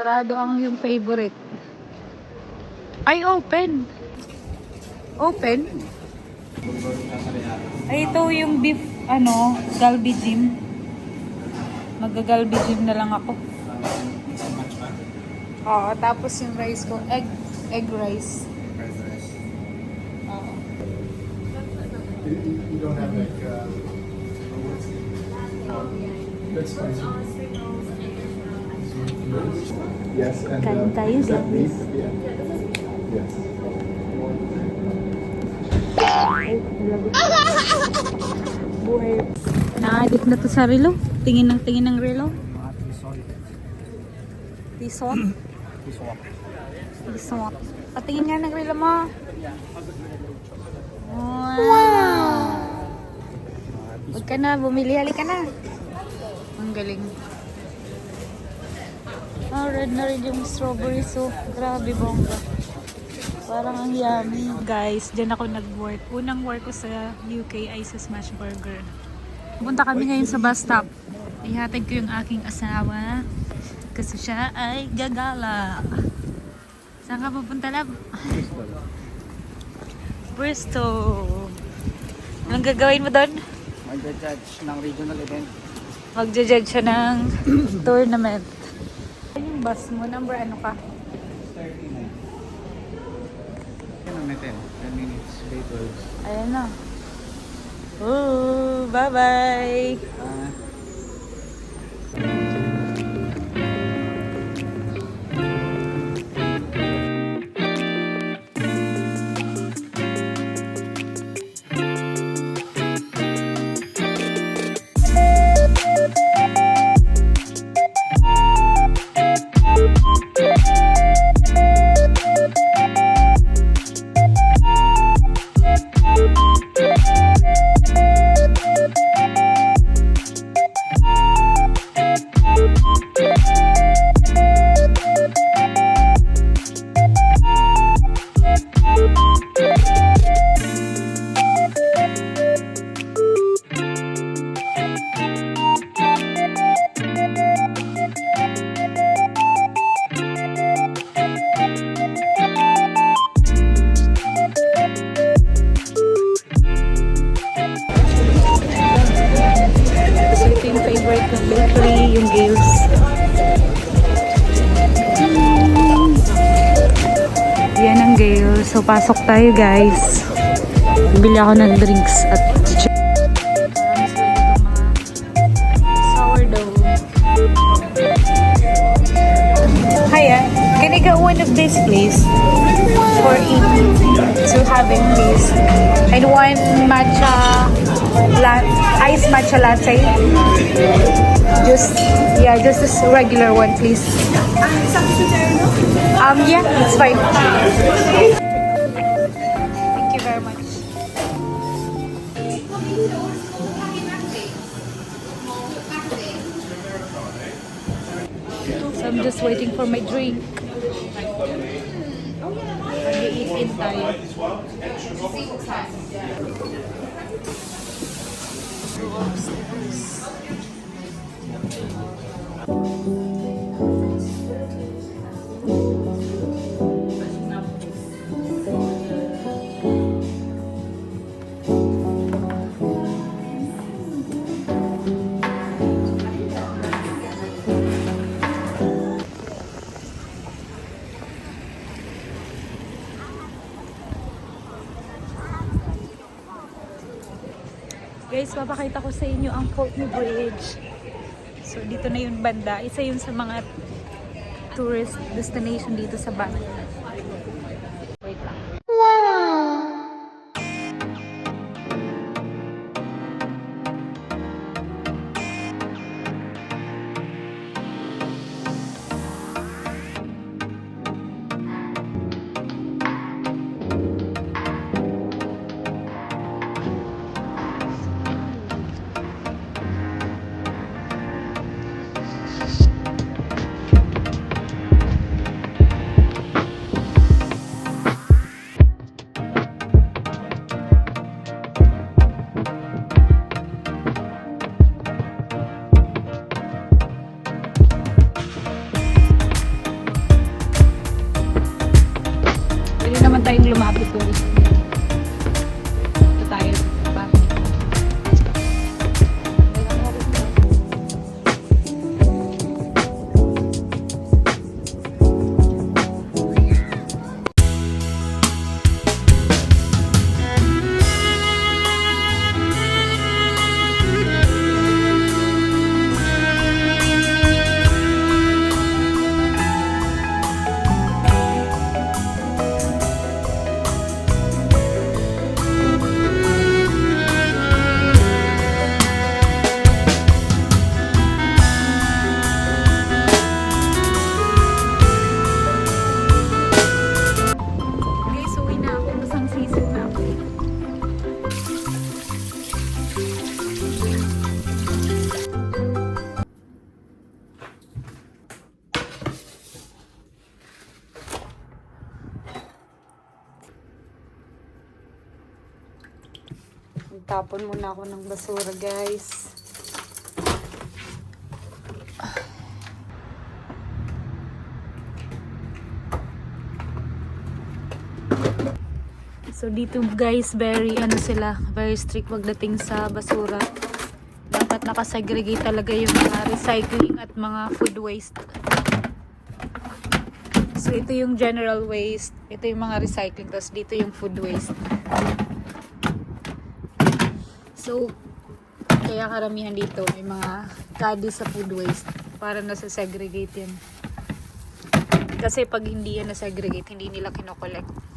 Sarado ang yung favorite. Ay, open. Open? Ay, ito yung beef, galbi gym. Mag-galbi gym na lang ako. Oo, tapos yung rice ko, egg rice. Oo. You don't have like that's fine. Yes, and Kain tayo, is that beef? guys. Yeah. Yes. Buhay. Na-addict na to sa relo. Tingin ng relo. Tisot. Tisot. Patingin nga ng relo mo. Wow. Huwag ka na, bumili. Halika na. Ang galing. Red na red yung strawberry. So, grabe bongga. Parang ang yummy. Guys, dyan ako nag-work. Unang work ko sa UK ay sa Smash Burger. Pupunta kami ngayon sa bus stop. Ihatid ko yung aking asawa. Kasi siya ay gagala. Saan ka pupunta, lab? Bristol. Anong gagawin mo doon? Mag-judge ng regional event. Magja-judge siya ng tournament. Yung bus mo, number ano ka? 39. Yan ang 10 minutes, vehicles. Ayan na. Ooh, bye-bye! Bakery, yung Gales. Yan ang Gales. So, pasok tayo, guys. Bili ako ng drinks at sourdough. Hiya, can I get one of these, please? For eating. To have it, please. And one matcha iced matcha latte. Just this regular one, please. Yeah, it's fine. Thank you very much. So I'm just waiting for my drink. Mag-i-eat-in tayo. Go upstairs. Guys, papakita ko sa inyo ang Putney Bridge. So, dito na yung banda. Isa yun sa mga tourist destination dito sa Baguio. Wait lang. tayong lumapit doon. Ito tayo. Guys, uwi na ako. Masang season na ako. Tapon muna ako ng basura, guys. So dito guys, very very strict pagdating sa basura. Dapat nakasegregate talaga yung mga recycling at mga food waste. So ito yung general waste, ito yung mga recycling, tapos dito yung food waste. So kaya karamihan dito may mga caddy sa food waste para nasa-segregate yan. Kasi pag hindi yan na-segregate, hindi nila kinokollect.